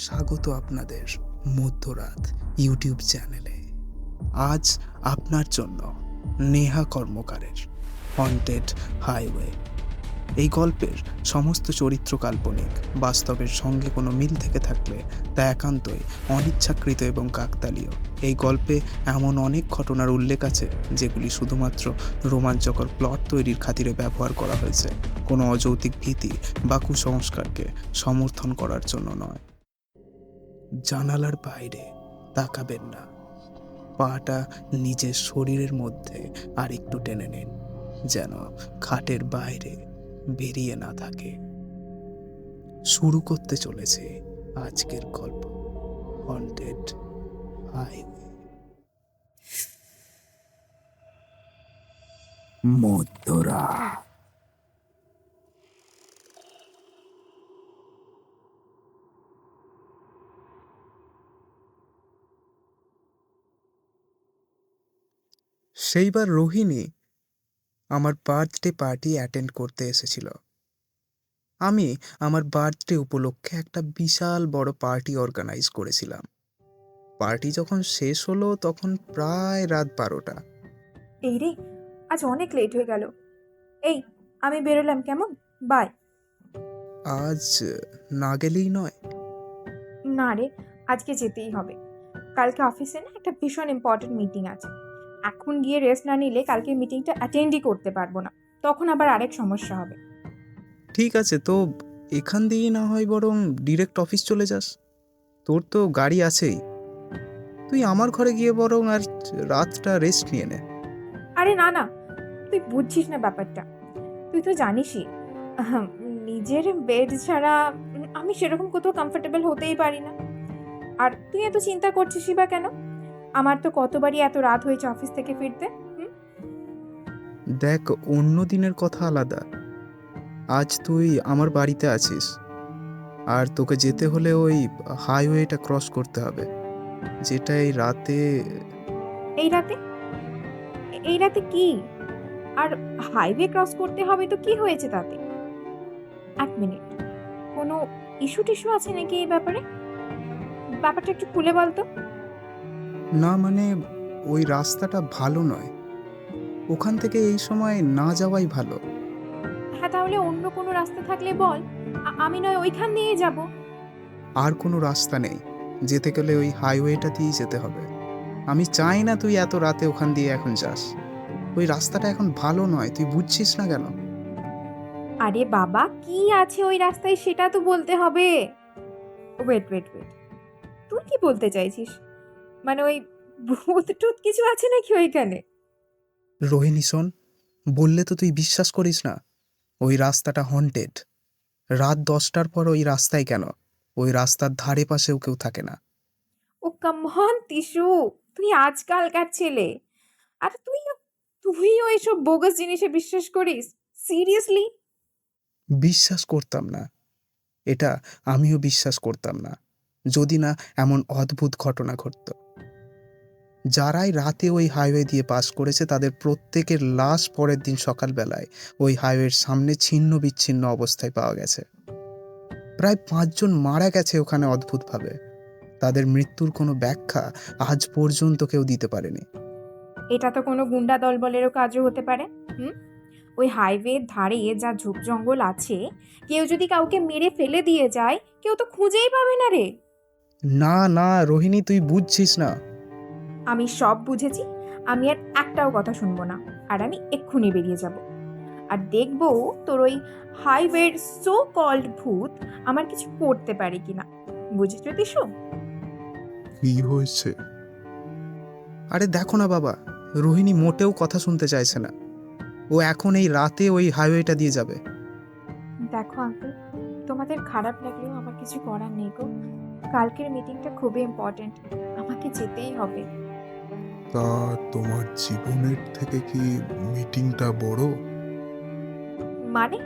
স্বাগত আপনাদের মধ্যরাত ইউটিউব চ্যানেলে। আজ আপনার জন্য নেহা কর্মকারের হন্টেড হাইওয়ে। এই গল্পের সমস্ত চরিত্র কাল্পনিক, বাস্তবের সঙ্গে কোনো মিল থেকে থাকলে তা একান্তই অনিচ্ছাকৃত এবং কাকতালীয়। এই গল্পে এমন অনেক ঘটনার উল্লেখ আছে যেগুলি শুধুমাত্র রোমাঞ্চকর প্লট তৈরির খাতিরে ব্যবহার করা হয়েছে, কোনো অযৌক্তিক ভীতি বা কুসংস্কারকে সমর্থন করার জন্য নয়। জানালার বাইরে তাকাবেন না, পাটা নিজের শরীরের মধ্যে আর একটু টেনে নিন, যেন খাটের বাইরে বেরিয়ে না থাকে। শুরু করতে চলেছে আজকের গল্প, হন্টেড হাইওয়ে। মধ্যরাত। সেইবার রোহিণী আমার বার্থডে পার্টি অ্যাটেন্ড করতে এসেছিল। আমি আমার বার্থডে উপলক্ষে একটা বিশাল বড় পার্টি অর্গানাইজ করেছিলাম। পার্টি যখন শেষ হলো তখন প্রায় রাত 12টা। এই রে, আজ অনেক লেট হয়ে গেল। এই, আমি বেরোলাম, কেমন? বাই। আজ না গেলেই নয়। না রে, আজকে যেতেই হবে। কালকে অফিসে না একটা ভীষণ ইম্পর্টেন্ট মিটিং আছে। এখন গিয়ে রেস্ট না নিলে কালকে মিটিংটা অ্যাটেন্ডই করতে পারবো না। তখন আবার আরেক সমস্যা হবে। ঠিক আছে, তো এখান দিয়েই না হয় বরং ডিরেক্ট অফিস চলে যাস। তোর তো গাড়ি আছেই। তুই আমার ঘরে গিয়ে বরং আর রাতটা রেস্ট নিয়ে নে। আরে না না, তুই বুঝছিস না ব্যাপারটা। তুই তো জানিসই, আহম, নিজের বেড ছাড়া আমি সেরকম কোথাও কমফোর্টেবল হতেই পারি না। আর তুই এত চিন্তা করছিসই বা কেন? আমার তো কতবারই এত রাত হয়েছে অফিস থেকে ফিরতে। দেখ, অন্য দিনের কথা আলাদা। আজ তুই আমার বাড়িতে আছিস, আর তোকে যেতে হলে ওই হাইওয়েটা ক্রস করতে হবে, যেটা এই রাতে। এই রাতে? এই রাতে কি? আর হাইওয়ে ক্রস করতে হবে তো কি হয়েছে তাতে? এক মিনিট, কোনো ইস্যু টিস্যু আছে নাকি এই ব্যাপারে? ব্যাপারটা একটু খুলে বলতো। না মানে, ওই রাস্তাটা ভালো নয়। ওখান থেকে এই সময় না যাওয়াই ভালো। হ্যাঁ, তাহলে অন্য কোনো রাস্তা থাকলে বল, আমি নয় ওইখান দিয়ে যাব। আর কোনো রাস্তা নেই, যেতে গেলে ওই হাইওয়েটা দিয়েই যেতে হবে। আমি চাই না তুই এত রাতে ওখান দিয়ে এখন যাস। ওই রাস্তাটা এখন ভালো নয়, তুই বুঝছিস না কেন? আরে বাবা, কি আছে ওই রাস্তায় সেটা তো বলতে হবে। ওয়েট ওয়েট ওয়েট, তুই কি বলতে চাইছিস? মানে ওই ভূত টুত কিছু আছে নাকি ওইখানে? রোহিণী শোন, বললে তো তুই বিশ্বাস করিস না। ওই রাস্তাটা হন্টেড। রাত 10টার পর ওই রাস্তায় কেন, ওই রাস্তার ধারে পাশেও কেউ থাকে না। ও কাম অন তিশু, তুই আজকালকার ছেলে। আর তুইও এইসব বোগাস জিনিসে বিশ্বাস করিস? সিরিয়াসলি? বিশ্বাস করতাম না, এটা আমিও বিশ্বাস করতাম না, যদি না এমন অদ্ভুত ঘটনা ঘটত। যারাই রাতে ওই হাইওয়ে দিয়ে পাস করেছে তাদের প্রত্যেকের লাশ পরের দিন সকালবেলায় ওই হাইওয়ের সামনে ছিন্ন বিচ্ছিন্ন অবস্থায় পাওয়া গেছে। প্রায় 5 জন মারা গেছে ওখানে অদ্ভুতভাবে। তাদের মৃত্যুর কোনো ব্যাখ্যা আজ পর্যন্ত কেউ দিতে পারেনি। এটা তো কোনো গুন্ডা দলবলেরও কাজও হতে পারে। হুম, ওই হাইওয়ের ধারে যা ঝোপ জঙ্গল আছে, কেউ যদি কাউকে মেরে ফেলে দিয়ে যায়, কেউ তো খুঁজেই পাবে না রে। না না রোহিণী, তুই বুঝছিস না। আমি সব বুঝেছি। আমি আর একটাও কথা শুনবো না। আর আমি এক্ষুনি বেরিয়ে যাব। আর দেখবো তোর ওই হাইওয়ের সো কল্ড ভূত আমার কিছু করতে পারে কিনা। বুঝেছো তিশু? কি হয়েছে? আরে দেখো না বাবা, রোহিণী মোটেও কথা শুনতে চাইছে না। ও এখন এই রাতে ওই হাইওয়েটা দিয়ে যাবে। দেখো আঙ্কেল, তোমাদের খারাপ লাগলেও আমার কিছু করার নেই গো। কালকের মিটিংটা খুবই ইম্পর্ট্যান্ট, আমাকে যেতেই হবে। তা তোমার জীবনের থেকে কি মিটিংটা বড়? মানে?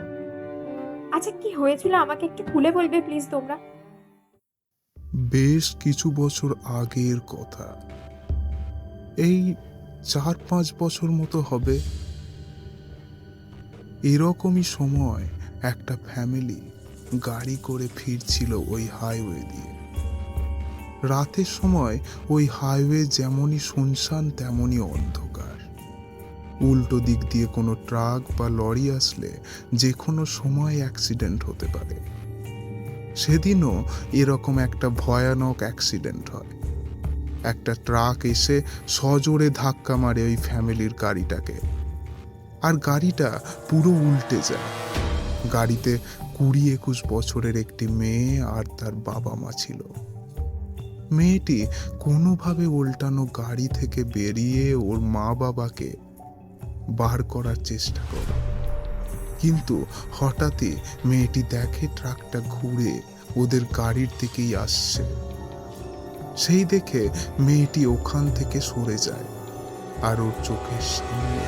আচ্ছা, কি হয়েছিল আমাকে একটু খুলে বলবে প্লিজ তোমরা? বেশ কিছু বছর আগের কথা, এই 4-5 বছর মতো হবে। এরকমই সময় একটা ফ্যামিলি গাড়ি করে ফিরছিল ওই হাইওয়ে দিয়ে। রাতের সময় ওই হাইওয়ে যেমনই শুনশান তেমনই অন্ধকার। উল্টো দিক দিয়ে কোনো ট্রাক বা লরি আসলে যে কোনো সময় অ্যাক্সিডেন্ট হতে পারে। সেদিনও এরকম একটা ভয়ানক অ্যাক্সিডেন্ট হয়। একটা ট্রাক এসে সজোরে ধাক্কা মারে ওই ফ্যামিলির গাড়িটাকে, আর গাড়িটা পুরো উল্টে যায়। গাড়িতে 20-21 বছরের একটি মেয়ে আর তার বাবা মা ছিল। মেয়েটি কোনোভাবে উল্টানো গাড়ি থেকে বেরিয়ে ওর মা বাবাকে বার করার চেষ্টা করে, কিন্তু হঠাৎই মেয়েটি দেখে ট্রাকটা ঘুরে ওদের গাড়ির দিকেই আসছে। সেই দেখে মেয়েটি ওখান থেকে সরে যায়, আর ওর চোখের সামনে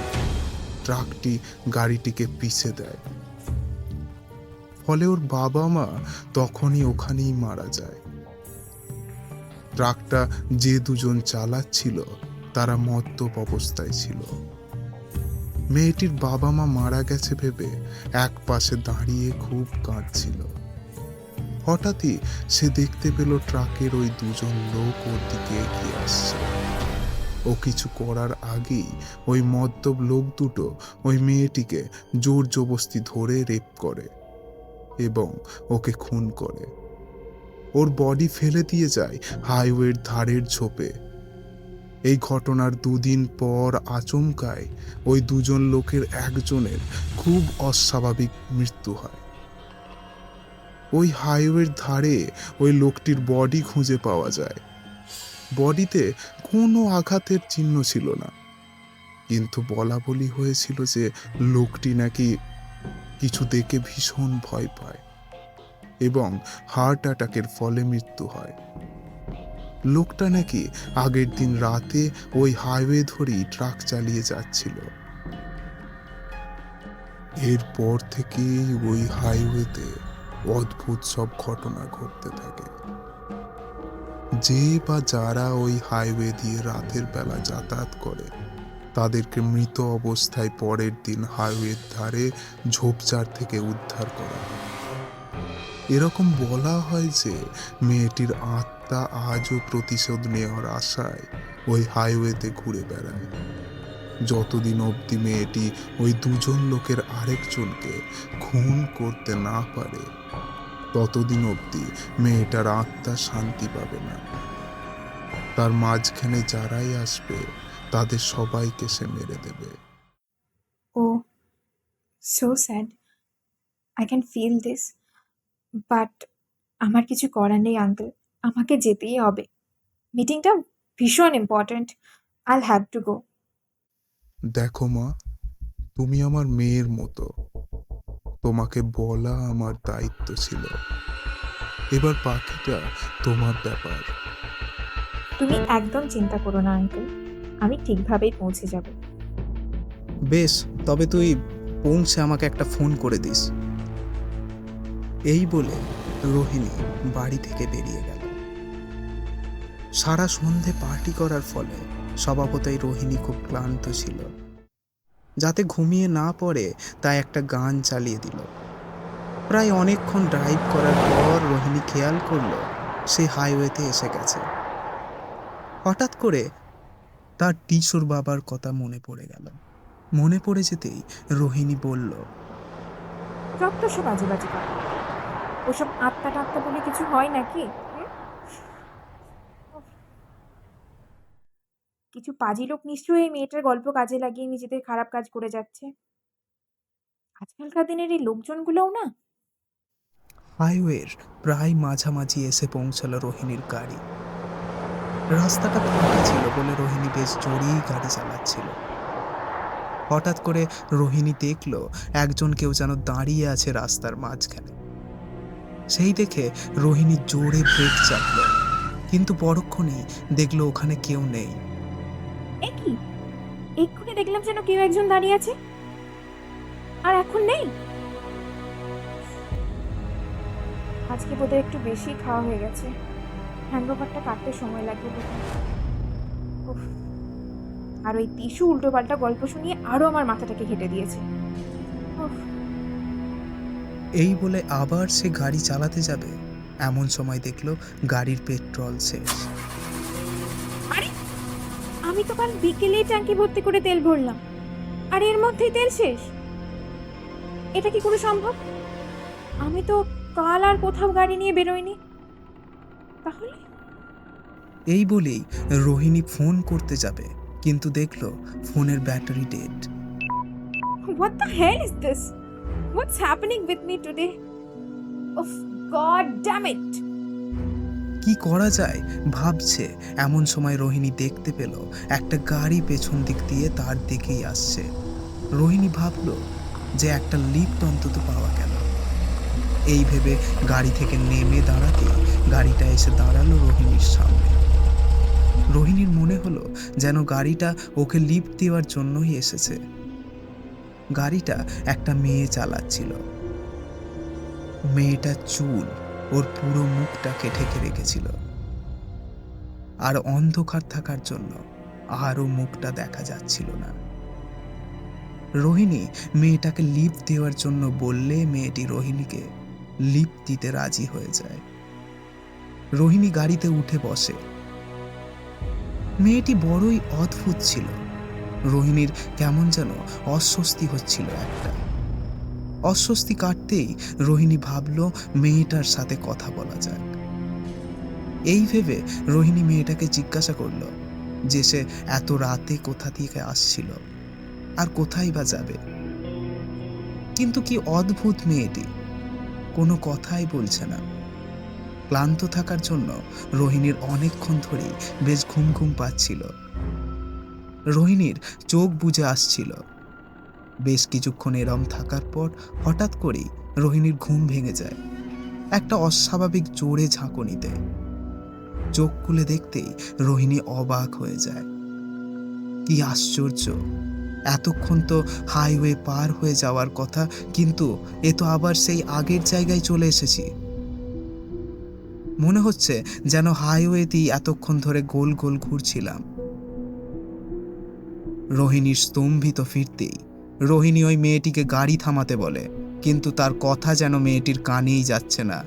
ট্রাকটি গাড়িটিকে পিষে দেয়। ফলে ওর বাবা মা তখনই ওখানেই মারা যায়। ট্রাকটা যে দুজন চালাচ্ছিল তারা মদ্যপ অবস্থায় ছিল। মেয়েটির বাবা মা মারা গেছে ভেবে এক পাশে দাঁড়িয়ে খুব কাঁদছিল। হঠাৎই সে দেখতে পেল ট্রাকের ওই দুজন লোক ওর দিকে এগিয়ে আসছে। ও কিছু করার আগেই ওই মদ্যপ লোক দুটো ওই মেয়েটিকে জোর জবরদস্তি ধরে রেপ করে এবং ওকে খুন করে। ওর বডি ফেলে দিয়ে যায় হাইওয়ের ধারের ঝোপে। এই ঘটনার 2 দিন পর আচমকায় ওই দুজন লোকের একজনের খুব অস্বাভাবিক মৃত্যু হয়। ওই হাইওয়ের ধারে ওই লোকটির বডি খুঁজে পাওয়া যায়। বডিতে কোনো আঘাতের চিহ্ন ছিল না, কিন্তু বলা বলি হয়েছিল যে লোকটি নাকি কিছু দেখে ভীষণ ভয় পায় এবং হার্ট অ্যাটাকের ফলে মৃত্যু হয়। লোকটা নাকি আগের দিন রাতে ওই হাইওয়ে ধরেই ট্রাক চালিয়ে যাচ্ছিল। এরপর থেকেই ওই হাইওয়েতে অদ্ভুত সব ঘটনা ঘটতে থাকে। যে বা যারা ওই হাইওয়ে দিয়ে রাতের বেলা যাতায়াত করে তাদেরকে মৃত অবস্থায় পরের দিন হাইওয়ের ধারে ঝোপঝাড় থেকে উদ্ধার করা হয়। এরকম বলা হয় যে মেয়েটির আত্মা আজও প্রতিশোধ নেওয়ার আশায় ওই হাইওয়েতে ঘুরে বেড়ায়, যতদিন অবধি মেয়েটি ওই দুজন লোকের আরেকজনকে খুন করতে না পারে ততদিন অবধি মেয়েটার আত্মা শান্তি পাবে না। তার মাঝখানে যারাই আসবে তাদের সবাইকে সে মেরে দেবে। Oh, so sad. I can feel this. But আমার কিছু করার নেই আঙ্কেল, আমাকে যেতেই হবে। মিটিংটা ভীষণ important. I'll have to go. দেখো মা, তুমি আমার মেয়ের মতো, তোমাকে বলা আমার দায়িত্ব ছিল। এবার বাকিটা তোমার ব্যাপার। তুমি একদম চিন্তা করো না আঙ্কেল, আমি ঠিকভাবেই পৌঁছে যাব। বেশ, তবে তুই পৌঁছে আমাকে একটা ফোন করে দিস। এই বলে রোহিণী বাড়ি থেকে বেরিয়ে গেল। সারা সন্ধে পার্টি করার ফলে স্বভাবতই রোহিণী খুব ক্লান্ত ছিল। যাতে ঘুমিয়ে না পড়ে তাই একটা গান চালিয়ে দিল। প্রায় অনেকক্ষণ ড্রাইভ করার পর রোহিণী খেয়াল করলো সে হাইওয়েতে এসে গেছে। হঠাৎ করে তার টিসুর বাবার কথা মনে পড়ে গেল। মনে পড়ে যেতেই রোহিণী বলল, যত সব বাজে বাজে কথা, ওসব আত্মা টাত্মা বলে কিছু হয় নাকি? কিছু পাজি লোক নিশ্চয়ই এই মেয়েটার গল্প কাজে লাগিয়ে নিজেদের খারাপ কাজ করে যাচ্ছে। আজকালকার দিনের এই লোকজনগুলোও না। হাইওয়ের প্রায় মাঝামাঝি এসে পৌঁছালো রোহিণীর গাড়ি। রাস্তাটা ফাঁকা ছিল বলে রোহিণী বেশ জোরেই গাড়ি চালাচ্ছিল। হঠাৎ করে রোহিণী দেখলো একজন কেউ যেন দাঁড়িয়ে আছে রাস্তার মাঝখানে। সেই দেখে রোহিণী জোরে ব্রেক চাপলো, কিন্তু পরক্ষণেই দেখলো ওখানে কেউ নেই। এ কি, এক্ষুনি দেখলাম যেন কেউ একজন দাঁড়িয়ে আছে, আর এখন নেই। আজকে বোধহয় একটু বেশি খাওয়া হয়ে গেছে, হ্যাংওভারটা কাটতে সময় লাগবে বোধহয়। উফ, আর ওই টিস্যু উল্টোপাল্টা গল্প শুনিয়ে আরো আমার মাথাটাকে ঘেটে দিয়েছে। উফ, এই বলে আবার সে গাড়ি চালাতে যাবে, এমন সময় দেখলো গাড়ির পেট্রোল শেষ। আরে, আমি তো কাল বিকেলেই ট্যাঙ্কি ভর্তি করে তেল ভরলাম, আর এর মধ্যেই তেল শেষ। এটা কি করে সম্ভব? আমি তো কাল আর কোথাও গাড়ি নিয়ে বেরোইনি। তাহলে এই বলেই রোহিণী ফোন করতে যাবে, কিন্তু দেখলো ফোনের battery dead. what the hell is this? What's happening with me today? Oh god damn it! কি করা যায় ভাবছে, এমন সময় রোহিণী দেখতে পেল একটা গাড়ি পেছন দিক দিয়ে তার দিকেই আসছে। রোহিণী ভাবলো যে একটা লিফট অন্তত পাওয়া গেল। এই ভেবে গাড়ি থেকে নেমে দাঁড়াতে গাড়িটা এসে দাঁড়ালো রোহিণীর সামনে। রোহিণীর মনে হলো যেন গাড়িটা ওকে লিফট দেওয়ার জন্যই এসেছে। গাড়িটা একটা মেয়ে চালাচ্ছিল। মেয়েটার চুল ওর পুরো মুখটাকে ঢেকে রেখেছিল, আর অন্ধকার থাকার জন্য আরও মুখটা দেখা যাচ্ছিল না। রোহিণী মেয়েটাকে লিফট দেওয়ার জন্য বললে মেয়েটি রোহিণীকে লিফট দিতে রাজি হয়ে যায়। রোহিণী গাড়িতে উঠে বসে। মেয়েটি বড়ই অদ্ভুত ছিল। রোহিণীর কেমন যেন অস্বস্তি হচ্ছিল একটা। অস্বস্তি কাটতেই রোহিণী ভাবল মেয়েটার সাথে কথা বলা যাক। এই ভেবে রোহিণী মেয়েটাকে জিজ্ঞাসা করলো যে সে এত রাতে কোথা থেকে আসছিল আর কোথায় বা যাবে। কিন্তু কি অদ্ভুত মেয়েটি, কোনো কথাই বলছে না। ক্লান্ত থাকার জন্য রোহিণীর অনেকক্ষণ ধরেই বেশ ঘুম ঘুম পাচ্ছিল। রোহিণীর চোখ বুজে আসছিল। বেশ কিছুক্ষণ এরম থাকার পর হঠাৎ করেই রোহিণীর ঘুম ভেঙে যায় একটা অস্বাভাবিক জোরে ঝাঁকুনিতে। চোখ খুলে দেখতেই রোহিণী অবাক হয়ে যায়। কি আশ্চর্য, এতক্ষণ তো হাইওয়ে পার হয়ে যাওয়ার কথা, কিন্তু এ তো আবার সেই আগের জায়গায় চলে এসেছি। মনে হচ্ছে যেন হাইওয়েতেই এতক্ষণ ধরে গোল গোল ঘুরছিলাম। রোহিণীর স্তম্ভিত ফিরতেই রোহিণী ওই মেয়েটিকে গাড়ি থামাতে বলে, কিন্তু তার কথা যেন মেয়েটির কানেই যাচ্ছে না।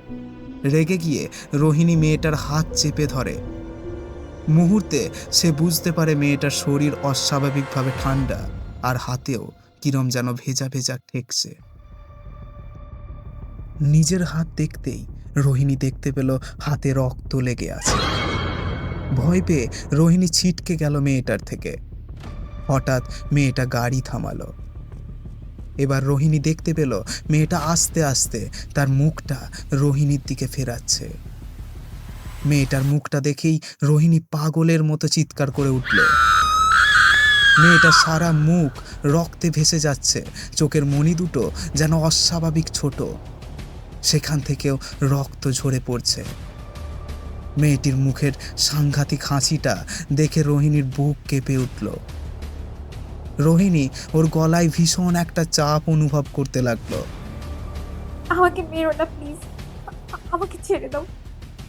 রেগে গিয়ে রোহিণী মেয়েটার হাত চেপে ধরে। মুহূর্তে সে বুঝতে পারে মেয়েটার শরীর অস্বাভাবিকভাবে ঠান্ডা, আর হাতেও কিরম যেন ভেজা ভেজা ঠেকছে। নিজের হাত দেখতেই রোহিণী দেখতে পেল হাতে রক্ত লেগে আছে। ভয় পেয়ে রোহিণী ছিটকে গেল মেয়েটার থেকে। হঠাৎ মেয়েটা গাড়ি থামালো। এবার রোহিণী দেখতে পেল মেয়েটা আস্তে আস্তে তার মুখটা রোহিণীর দিকে ফেরাচ্ছে। মেয়েটার মুখটা দেখেই রোহিণী পাগলের মতো চিৎকার করে উঠল। মেয়েটার সারা মুখ রক্তে ভেসে যাচ্ছে, চোখের মণি দুটো যেন অস্বাভাবিক ছোট, সেখান থেকেও রক্ত ঝরে পড়ছে। মেয়েটির মুখের সাংঘাতিক হাসিটা দেখে রোহিণীর বুক কেঁপে উঠল। রোহিণী ওর গলায় ভীষণ একটা চাপ অনুভব করতে লাগলো। আমাকে মেরো না প্লিজ, আমাকে ছেড়ে দাও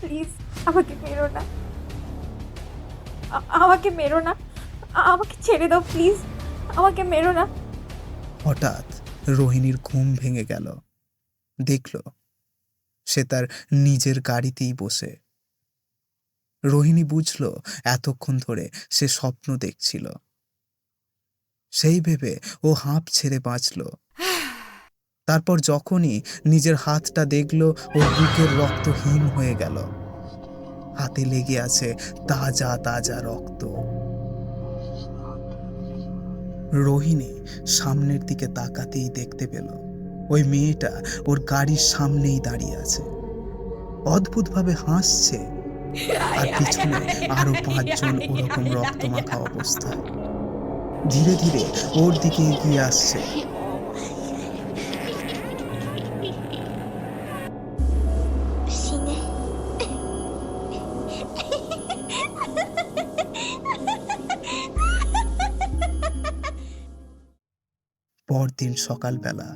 প্লিজ, আমাকে মেরো না, আমাকে মেরো না, আমাকে ছেড়ে দাও প্লিজ, আমাকে মেরো না। হঠাৎ রোহিণীর ঘুম ভেঙে গেল। দেখল সে তার নিজের গাড়িতেই বসে। রোহিণী বুঝল এতক্ষণ ধরে সে স্বপ্ন দেখছিল। সেই ভেবে ও হাঁপ ছেড়ে বাঁচল। তারপর যখনই নিজের হাতটা দেখল, ওর বুকের রক্ত হিম হয়ে গেল। হাতে লেগে আছে তাজা তাজা রক্ত। রোহিণী সামনের দিকে তাকাতেই দেখতে পেল ওই মেয়েটা ওর গাড়ির সামনেই দাঁড়িয়ে আছে, অদ্ভুতভাবে হাসছে, আর পিছনে আরো 5 জন ওরকম রক্তমাখা অবস্থায় ধীরে ধীরে ওর দিকে এগিয়ে আসছে। পরদিন সকালবেলা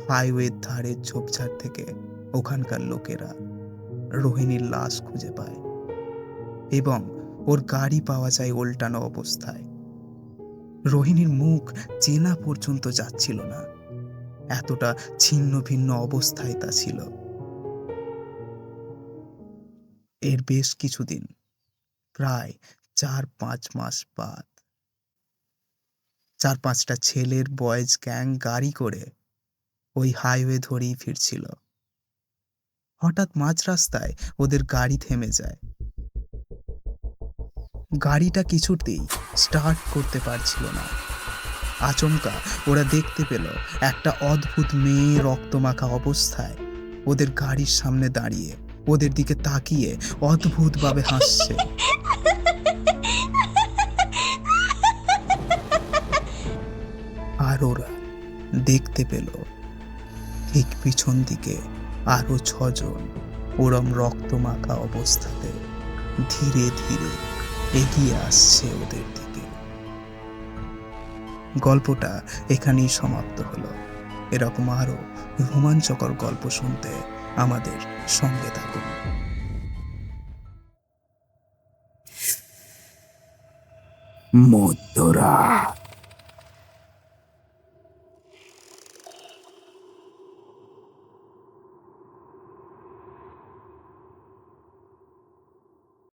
হাইওয়ের ধারের ঝোপঝাড় থেকে ওখানকার লোকেরা রোহিণীর লাশ খুঁজে পায় এবং ওর গাড়ি পাওয়া যায় উল্টানো অবস্থায়। রোহিণীর মুখ চেনা পর্যন্ত যাচ্ছিল না, এতটা ছিন্ন ভিন্ন অবস্থায় তা ছিল। এর বেশ কিছুদিন, প্রায় 4-5 মাস বাদ, 4-5টা ছেলের বয়েজ গ্যাং গাড়ি করে ওই হাইওয়ে ধরেই ফিরছিল। হঠাৎ মাঝ রাস্তায় ওদের গাড়ি থেমে যায়। গাড়িটা কিছুতেই স্টার্ট করতে পারছিল না। আচমকা ওরা দেখতে পেল একটা অদ্ভুত মেয়ে রক্তমাখা অবস্থায় ওদের গাড়ির সামনে দাঁড়িয়ে ওদের দিকে তাকিয়ে অদ্ভুতভাবে হাসছে। আর ওরা দেখতে পেল ঠিক পিছন দিকে আরো 6 জন ওরম রক্তমাখা অবস্থাতে ধীরে ধীরে এগিয়ে আসছে ওদের দিকে। গল্পটা এখানেই সমাপ্ত হলো। এরকম আরো রোমাঞ্চকর গল্প শুনতে আমাদের সঙ্গে থাকুন। মধ্যরাত।